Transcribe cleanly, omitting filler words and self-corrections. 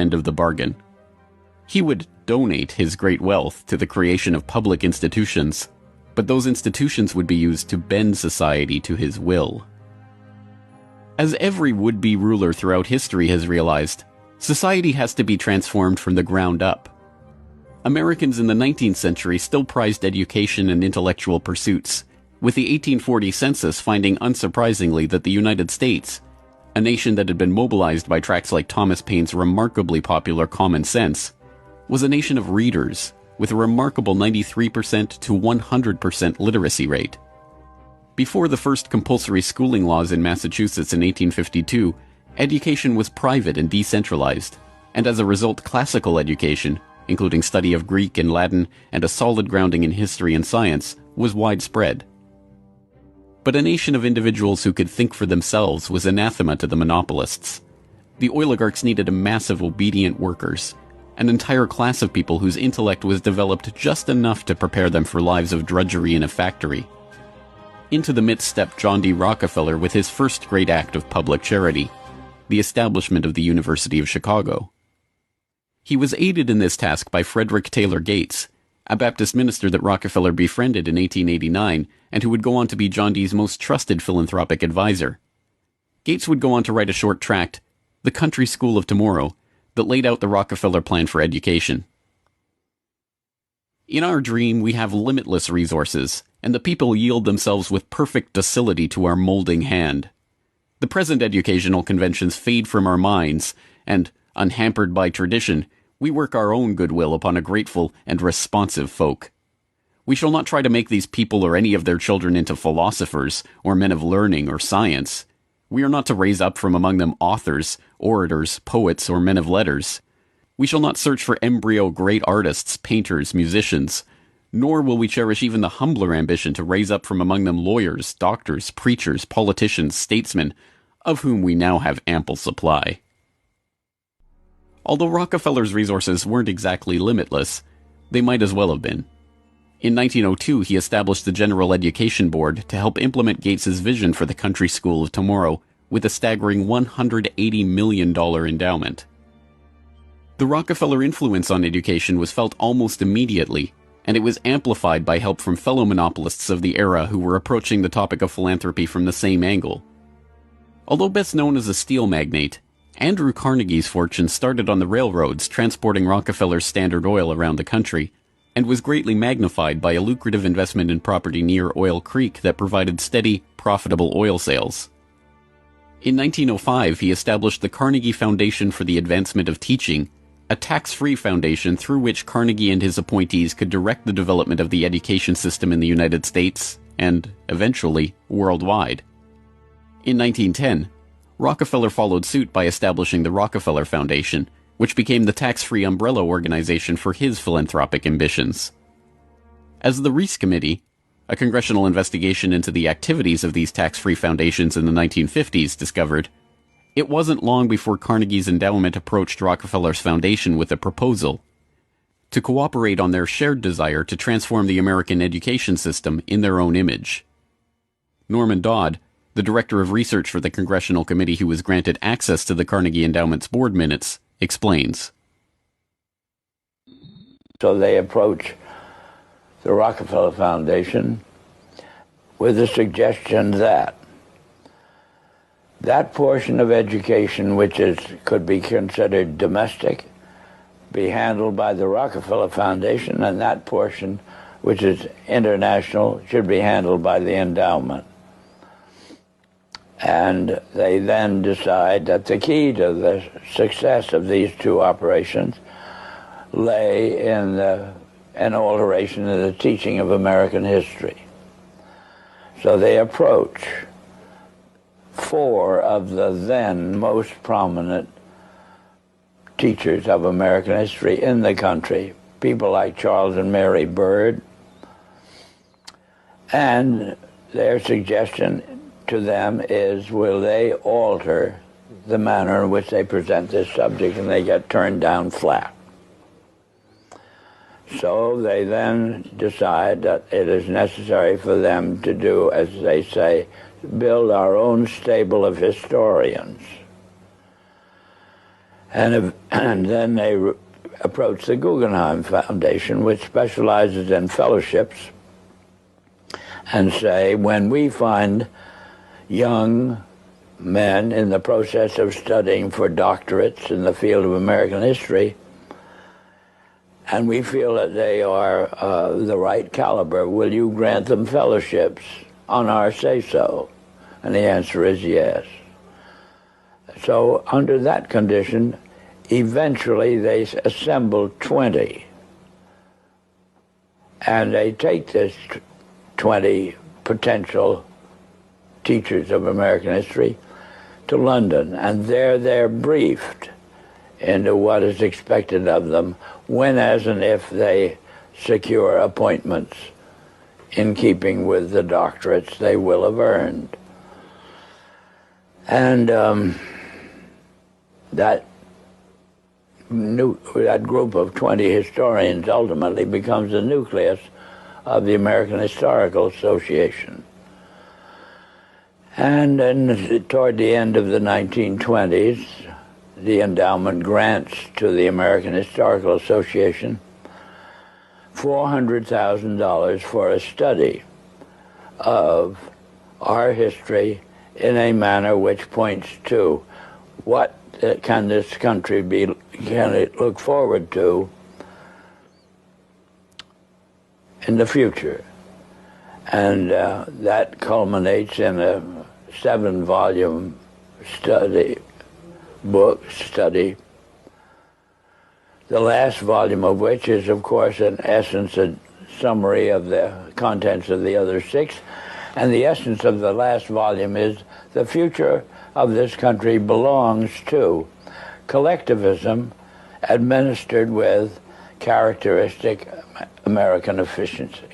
end of the bargain. He would donate his great wealth to the creation of public institutions, but those institutions would be used to bend society to his will. As every would-be ruler throughout history has realized, society has to be transformed from the ground up. Americans in the 19th century still prized education and intellectual pursuits, with the 1840 census finding unsurprisingly that the United States, a nation that had been mobilized by tracts like Thomas Paine's remarkably popular Common Sense, was a nation of readers with a remarkable 93% to 100% literacy rate. Before the first compulsory schooling laws in Massachusetts in 1852, education was private and decentralized, and as a result classical education, including study of Greek and Latin and a solid grounding in history and science, was widespread. But a nation of individuals who could think for themselves was anathema to the monopolists. The oligarchs needed a mass of obedient workers, an entire class of people whose intellect was developed just enough to prepare them for lives of drudgery in a factory. Into the midst stepped John D. Rockefeller with his first great act of public charity, the establishment of the University of Chicago. He was aided in this task by Frederick Taylor Gates, a Baptist minister that Rockefeller befriended in 1889 and who would go on to be John D.'s most trusted philanthropic advisor. Gates would go on to write a short tract, The Country School of Tomorrow, that laid out the Rockefeller plan for education. In our dream, we have limitless resources, and the people yield themselves with perfect docility to our molding hand. The present educational conventions fade from our minds, and, unhampered by tradition, we work our own goodwill upon a grateful and responsive folk. We shall not try to make these people or any of their children into philosophers, or men of learning or science. We are not to raise up from among them authors, orators, poets, or men of letters. We shall not search for embryo great artists, painters, musicians, nor will we cherish even the humbler ambition to raise up from among them lawyers, doctors, preachers, politicians, statesmen, of whom we now have ample supply. Although Rockefeller's resources weren't exactly limitless, they might as well have been. In 1902, he established the General Education Board to help implement Gates's vision for the Country School of Tomorrow with a staggering $180 million endowment. The Rockefeller influence on education was felt almost immediately, and it was amplified by help from fellow monopolists of the era who were approaching the topic of philanthropy from the same angle. Although best known as a steel magnate, Andrew Carnegie's fortune started on the railroads transporting Rockefeller's Standard Oil around the country, and was greatly magnified by a lucrative investment in property near Oil Creek that provided steady, profitable oil sales. In 1905, he established the Carnegie Foundation for the Advancement of Teaching, a tax-free foundation through which Carnegie and his appointees could direct the development of the education system in the United States and, eventually, worldwide. In 1910, Rockefeller followed suit by establishing the Rockefeller Foundation, which became the tax-free umbrella organization for his philanthropic ambitions. As the Reese Committee, a congressional investigation into the activities of these tax-free foundations in the 1950s, discovered, it wasn't long before Carnegie's endowment approached Rockefeller's foundation with a proposal to cooperate on their shared desire to transform the American education system in their own image. Norman Dodd, the director of research for the congressional committee who was granted access to the Carnegie Endowment's board minutes, explains. So they approach the Rockefeller Foundation with the suggestion that that portion of education which could be considered domestic be handled by the Rockefeller Foundation, and that portion which is international should be handled by the endowment. And they then decide that the key to the success of these two operations lay in an alteration in the teaching of American history. So they approach four of the then most prominent teachers of American history in the country, people like Charles and Mary Bird, and their suggestion to them is, will they alter the manner in which they present this subject, and they get turned down flat. So they then decide that it is necessary for them to do, as they say, build our own stable of historians. And then they approached the Guggenheim Foundation, which specializes in fellowships, and say, when we find young men in the process of studying for doctorates in the field of American history, and we feel that they are the right caliber, will you grant them fellowships on our say-so? And the answer is yes. So under that condition, eventually they assembled 20. And they take this 20 potential teachers of American history to London, and there they're briefed into what is expected of them when, as, and if they secure appointments in keeping with the doctorates they will have earned. And that group of 20 historians ultimately becomes the nucleus of the American Historical Association. And then toward the end of the 1920s, the endowment grants to the American Historical Association $400,000 for a study of our history in a manner which points to what can this country can it look forward to in the future. And that culminates in a 7-volume study, the last volume of which is, of course, in essence, a summary of the contents of the other 6. And the essence of the last volume is the future of this country belongs to collectivism administered with characteristic American efficiency.